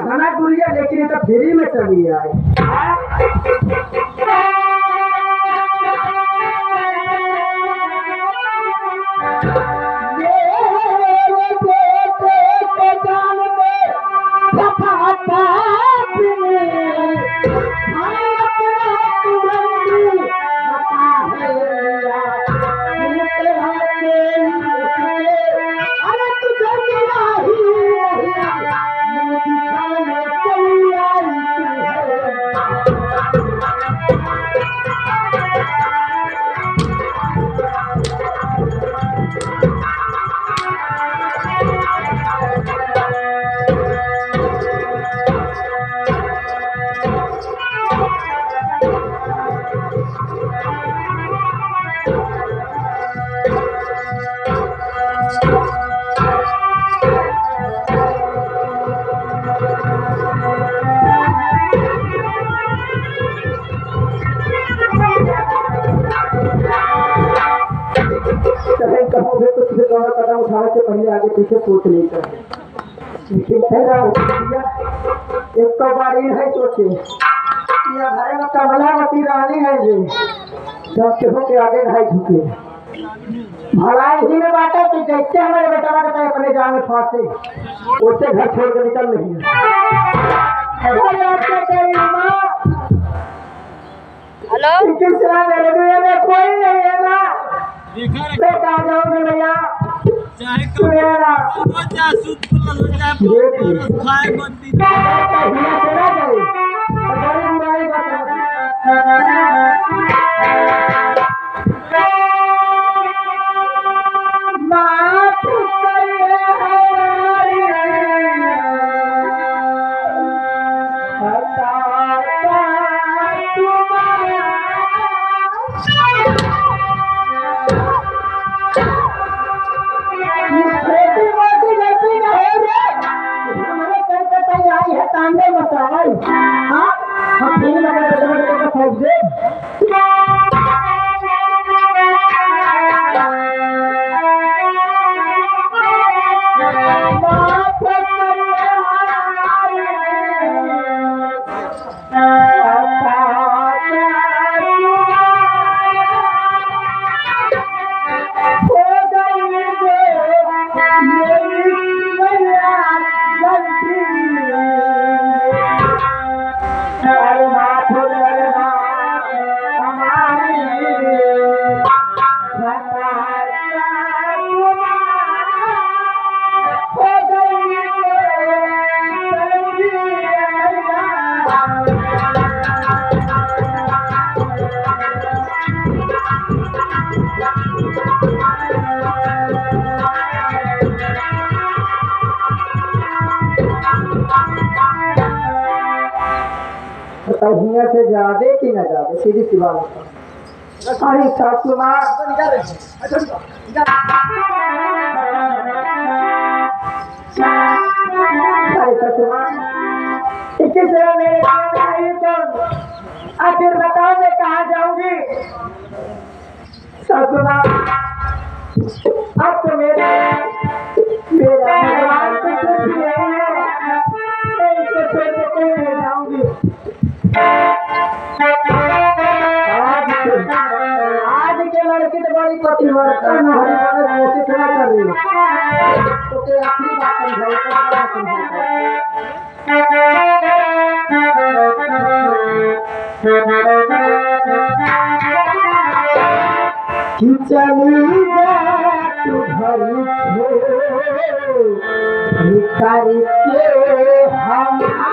खाना गुड़िया लेकिन तो फ्री में चली आए। कदम उठाने से पहले आगे पीछे सोच नहीं चाहिए। एक तो बारी है सोचे घर में कमलावती रानी है जी जब केहू के आगे नहीं झुके भलाई ही में बाटे कि जैसे हमारे बेटा का अपने जान में फांसे उससे घर छोड़ के निकल नहीं हेलो मेरे दुनिया में कोई नहीं है ना बेटा जाओगे भैया हिया से जादे कि न जादे सीधी सी बात अरे सासू माँ अरे सासू माँ इक्कीस मेरे आखिर बताओ मैं कहाँ जाऊंगी सासू माँ अब तो मेरा भगवान से कुछ नहीं है मैं इसको छोड़ के कहीं नहीं जाऊंगी। आज के लड़की तो बड़ी परिवर्तन कोशिश ना कर रही तो अपनी बात चली जा तू घर के हमारा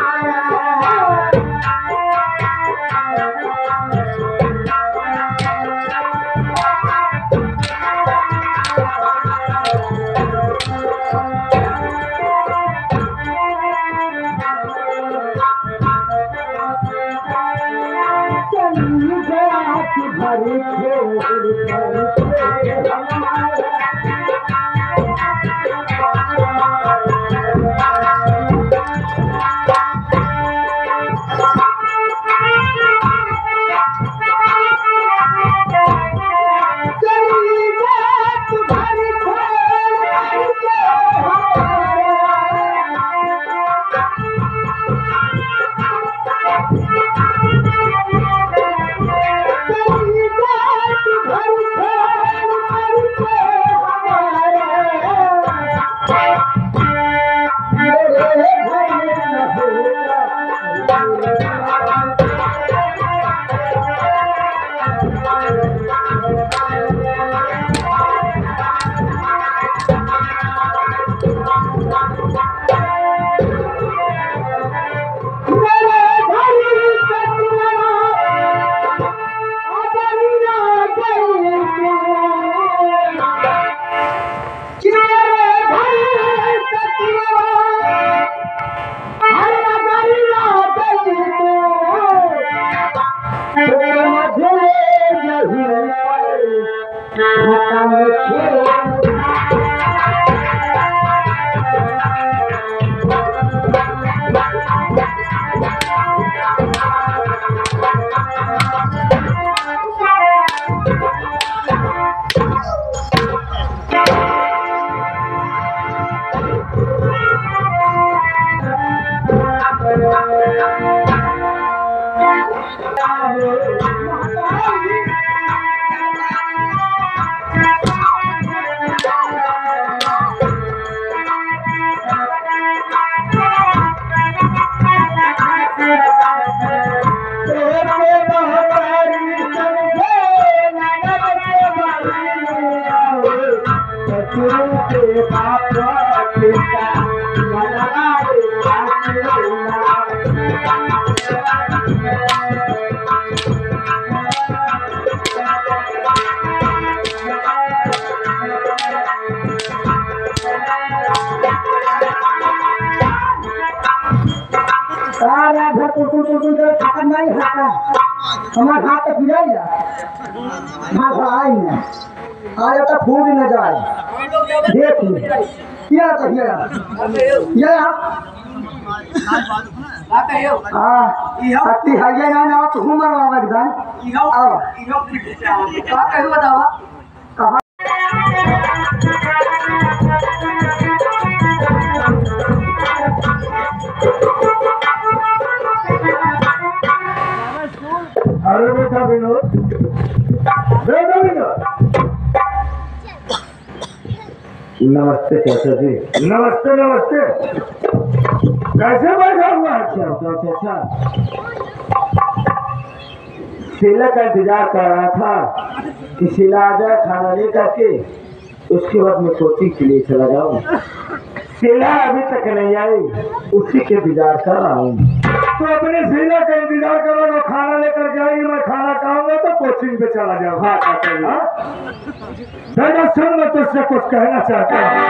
हमारे हाथ तक गिरा ना आया तो फूट न जाए देख क्या कहिए ये शक्ति है ना ना तो घूमर बाबा एकदम आओ का कहू बतावा कहां अरे बेटा विनोद नमस्ते चाचा जी। नमस्ते नमस्ते। कैसे बैठा हुआ है चाचा? शीला का इंतजार कर रहा था कि शीला आ जाए खाना लेकर के, उसके बाद मैं कोचिंग के लिए चला जाऊँ। शीला अभी तक नहीं आई, उसी के इंतजार कर रहा हूँ। तो अपने शीला का इंतजार करो, खाना लेकर जाएगी, मैं खाना खाऊंगा तो कोचिंग पे चला जाऊँ। हाँ बेटा सुन, मैं तुझसे कुछ कहना चाहता हूँ।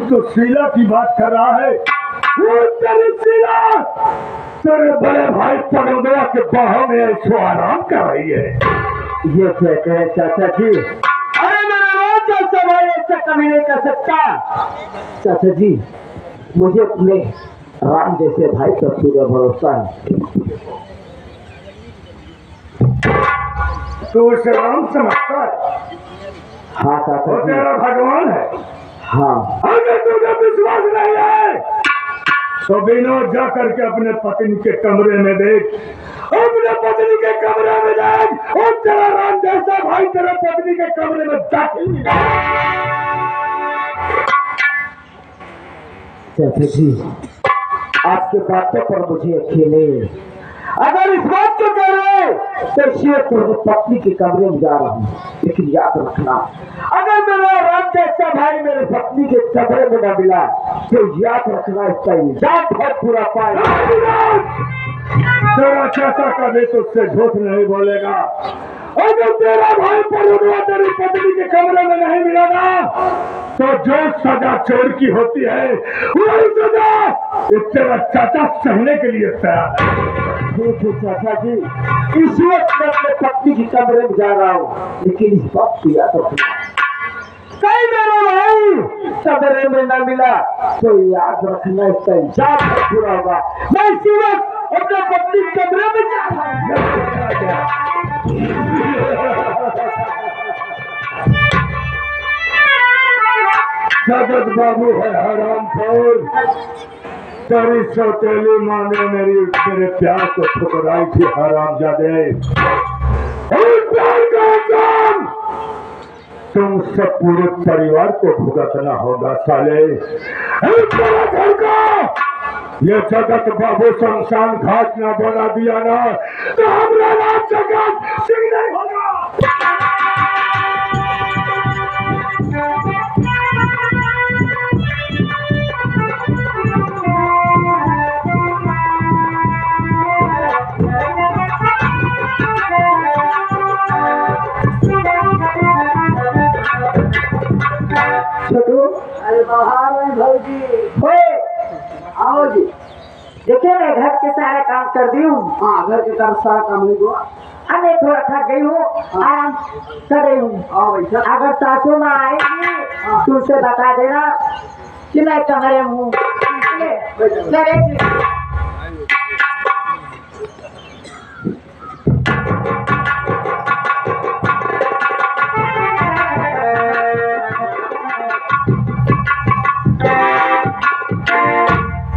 तो शीला की बात कर रहा है, तेरी शीला तेरे बड़े भाई पनोदरा के बाहों में ऐसो आराम कर रही है। ये क्या कहे चाचा जी? अरे मेरा चाचा भाई ऐसा कभी नहीं कर सकता। चाचा जी मुझे अपने राम जैसे भाई का पूरा भरोसा है। तो उसे राम समझता है? हाँ चाचा जी, तेरा भगवान है। हाँ, अगर तुझे विश्वास नहीं है तो विनोद जा करके अपने पत्नी के कमरे में देख, अपने पत्नी के कमरे में जाए और तेरा राम जैसा भाई तेरे पत्नी के कमरे में दाखिल नहीं। चाचा जी आपके बातों पर मुझे यकीन है। अगर इस बात को कह रहे तो शेर तो पत्नी के कमरे में जा रहा हूँ, लेकिन याद रखना अगर मेरा राम जैसा भाई मेरे पत्नी के कमरे में न मिला तो याद रखना इसका इल्जाम बहुत पूरा पाएगा। तेरा चाचा कभी तुझसे झूठ नहीं बोलेगा। अगर तेरा भाई परुआ तेरी पत्नी के कमरे में नहीं मिला ना तो जो सजा चोर की होती है वही सजा तेरा चाचा सहने के लिए तैयार है। ठीक है चाचा जी, इस वक्त मैं अपने पत्नी के कमरे में जा रहा हूँ, लेकिन इस बात को याद रखना कहीं मेरा भाई कमरे में न मिला तो याद रखना इसका इल्जाम पूरा होगा। मैं इसी वक्त अपने पत्नी के कमरे में जा रहा हूँ। जगत बाबू है हरामखोर। तेरी सौतेली माँ ने तेरे प्यार को ठुकराई थी हरामजादे। प्यार का काम तुम सब पूरे परिवार को भुगतना होगा साले। तेरा घर का ये जगत बाबू शमशान घाट ना बना दिया ना तो हमारा नाम जगत सिंह नहीं होगा। छोटू अरे बाहर में भौजी हो आओ जी। देखिए मैं घर के सारे काम कर दी हूँ। हाँ घर के काम सारा काम नहीं हुआ। मैं थोड़ा थक गई हूँ, आराम कर रही हूँ। अगर सासू माँ आएगी तो उसे बता देना कि मैं कमरे में हूँ।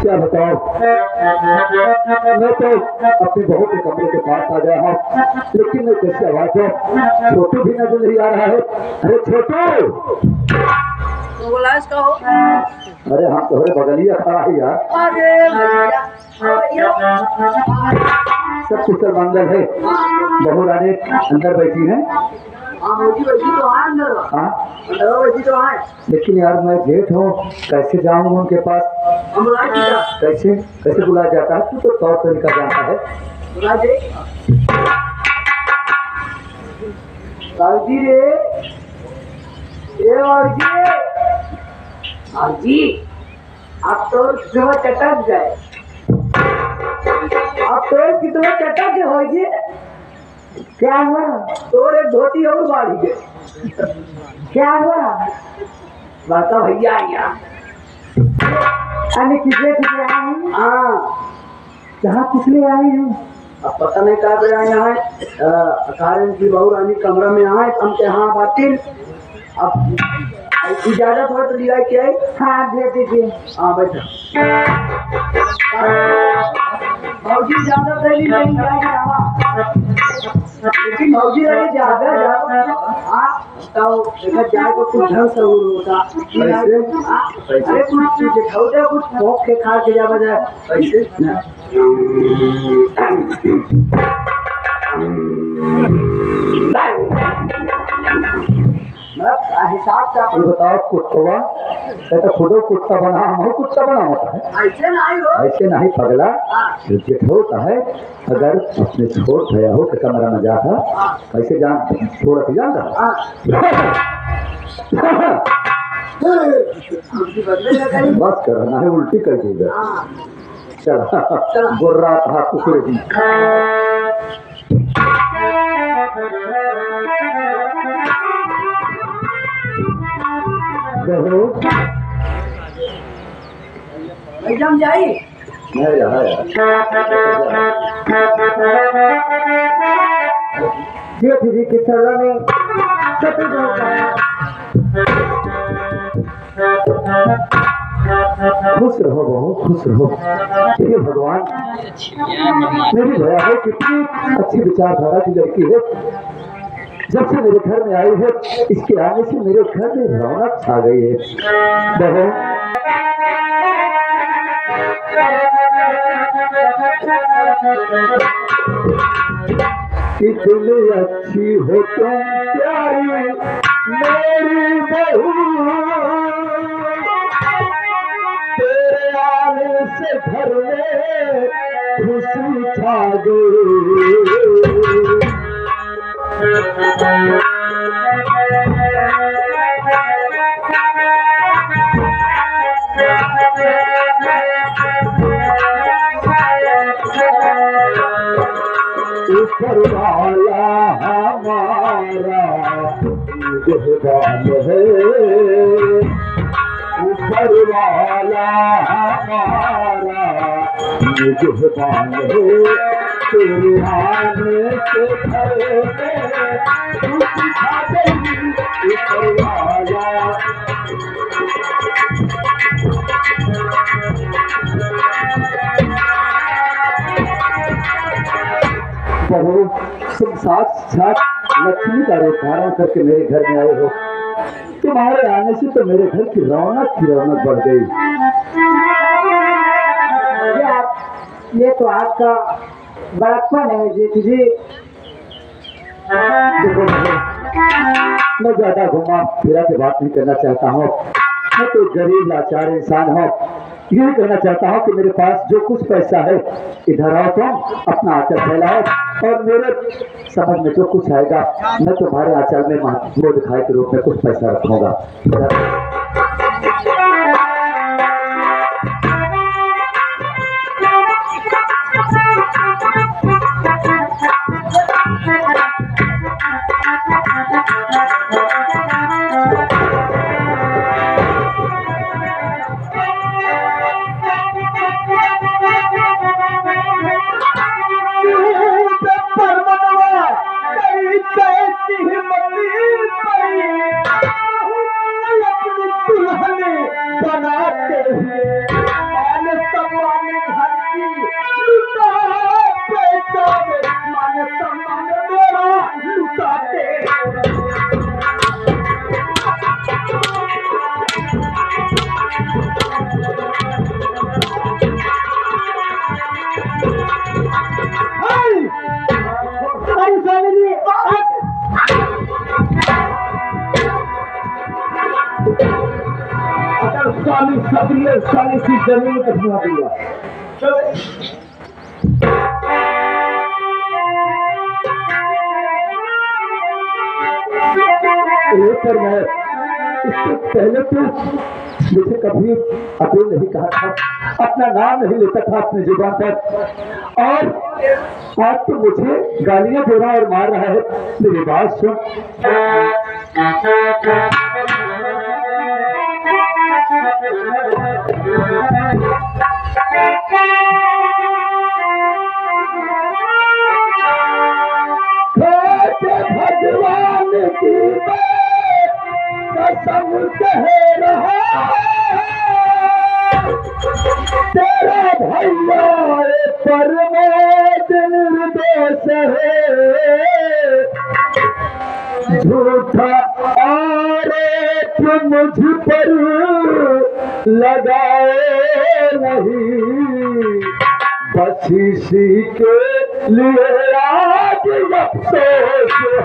क्या बताओ, मैं तो अपनी बहू के कमरे के पास आ गया हूँ, लेकिन मैं कैसे आवाज हो छोटू भी नजर नहीं आ रहा है। अरे छोटू बोला इसका हो। अरे हाँ तुम्हारे बगलिया खड़ा है यार। सब कुशल मंगल है। बहू रानी अंदर बैठी है। लेकिन यार मैं जेठ हूँ, कैसे जाऊँ उनके पास? कैसे कैसे बुलाया जाता है? तू तो तौर तरीका जानता है। जी अब तो जो चटक गए, अब तो कितना चटक के हो जी। क्या हुआ? तो एक धोती और बाढ़ गए। क्या हुआ? बता भैया यहाँ किसले किसले आए हैं? हाँ जहाँ किसले आए हैं अब पता नहीं कहा गया। यहाँ कारण की बहू रानी कमरा में आए हम के यहाँ बातिल। अब इजाजत हो तो लिया क्या है? हाँ दे दीजिए। हाँ बैठा भौजी इजाजत दे दी नहीं जाएगा, लेकिन भौजी लगे ज्यादा जाओ। हाँ तो देखा जाए तो कुछ ढंग से होता। अरे कुछ दिखाओ कुछ भोग के खा के जा बजाय पैसे हिसाब से ये बताओ कुत्ता तो खुदो कुत्ता बना हम कुत्ता बना होता है। ऐसे नहीं हो, ऐसे नहीं पगला। जेठ होता है अगर उसने छोड़ गया हो तो कमरा में जाता कैसे जान छोड़ के जानता बस करना है उल्टी कर देगा। चल गोर्रा था कुकुर दी एकदम जाई जेठ जी के चरण में सती खुश रहो बहू, खुश रहो। हे भगवान, मेरी दया है, कितनी अच्छी विचारधारा की लड़की है। जब से मेरे घर में आई है, इसके आने से मेरे घर में रौनक छा गई है। बहू, कितनी अच्छी हो तुम प्यारी मेरी बहू, तेरे आने से घर में खुशी छा गई। ऊपर वाला हमारा निगहबान है, ऊपर वाला हमारा निगहबान है, तेरे आने से घर में खुशी छा गई। ऊपर वाला बहू, तुम साक्षात लक्ष्मी का रूप धारण करके मेरे घर में आए हो। तुम्हारे आने से तो मेरे घर की रौनक बढ़ गई। ये तो आपका बड़प्पन है जेठ जी। देखो बहू, मैं ज्यादा घुमा फिरा के बात नहीं करना चाहता हूँ। मैं तो गरीब लाचार इंसान हूँ। यही कहना चाहता हूँ कि मेरे पास जो कुछ पैसा है, इधर आओ, तुम अपना आंचल फैलाओ और मेरे समझ में जो कुछ आएगा मैं तुम्हारे आंचल में मुँह दिखाई के रूप में कुछ पैसा रखूंगा। साली सी जमीन कटवा दिया। पर मैं इससे पहले तो मुझे कभी अपील नहीं कहा था, अपना नाम नहीं लेता था अपनी जुबान पर, और आज तो मुझे गालियां दे रहा और मार रहा है। मेरी बात सुन। भगवान की कसम कह रहा, तेरा भैया परमोद निर्दोष है, झूठा आरोप मुझ पर लगाए नहीं, बस इसी के लिए आज अफसोस है।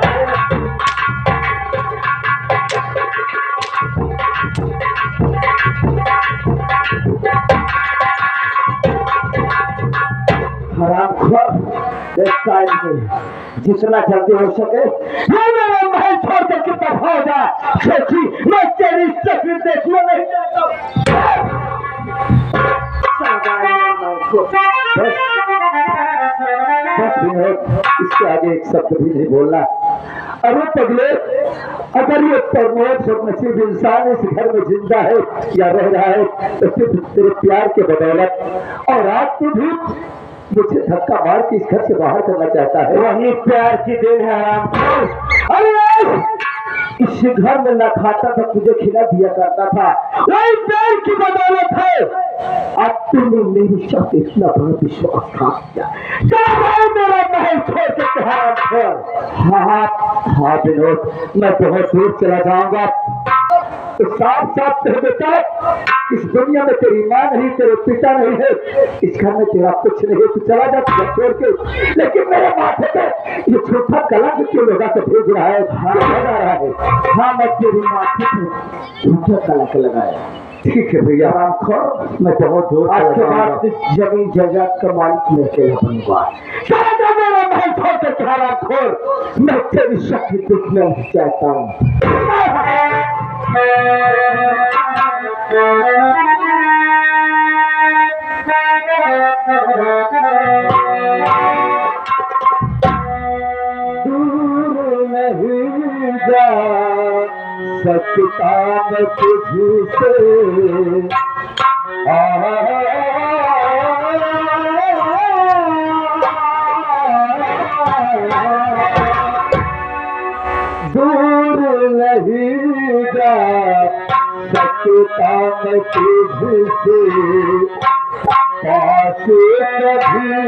हरामखोर, जितना जल्दी हो सके मेरा महल छोड़ के कितना हो जाए, सोची मैं तेरी तस्वीर देखने नहीं जाता। इसके आगे एक शब्द भी नहीं बोलना। अरे पगले, अगर ये प्रमोद नसीब इंसान इस घर में जिंदा है या रह रहा है तो सिर्फ तेरे प्यार के बदौलत, और आज तू भी मुझे धक्का मार के इस घर से बाहर करना चाहता है। वही प्यार की देन है। अरे इस घर में न खाता था, तुझे खिला दिया करता था, वही पेड़ की बदौलत है आज तुमने मेरे साथ इतना बड़ा विश्वासघात किया। मेरा महल छोड़ के तुम्हारा घर। हाँ विनोद, मैं बहुत दूर चला जाऊंगा तो साफ साफ कह देता, इस दुनिया में तेरी माँ नहीं, तेरे पिता नहीं है, इस घर में तेरा कुछ नहीं है, तू चला जा तुझे छोड़ के। लेकिन मेरे माथे पे ये झूठा कलंक क्यों लोगों से भेज रहा है, लगा रहा है? हाँ, मैं तेरी माथे पे झूठा कलंक लगाया। ठीक है भैया, आराम करो, मैं बहुत दूर आज के बाद इस जमीन जायदाद का मालिक मैं अकेला बनूंगा। मेरा महल छोड़ के आराम खोर, मैं तेरी शक्ति देखना चाहता हूँ। दूर नहीं जा सकता मैं तुझसे, दूर नहीं जा सकता मैं तुझसे, पास कभी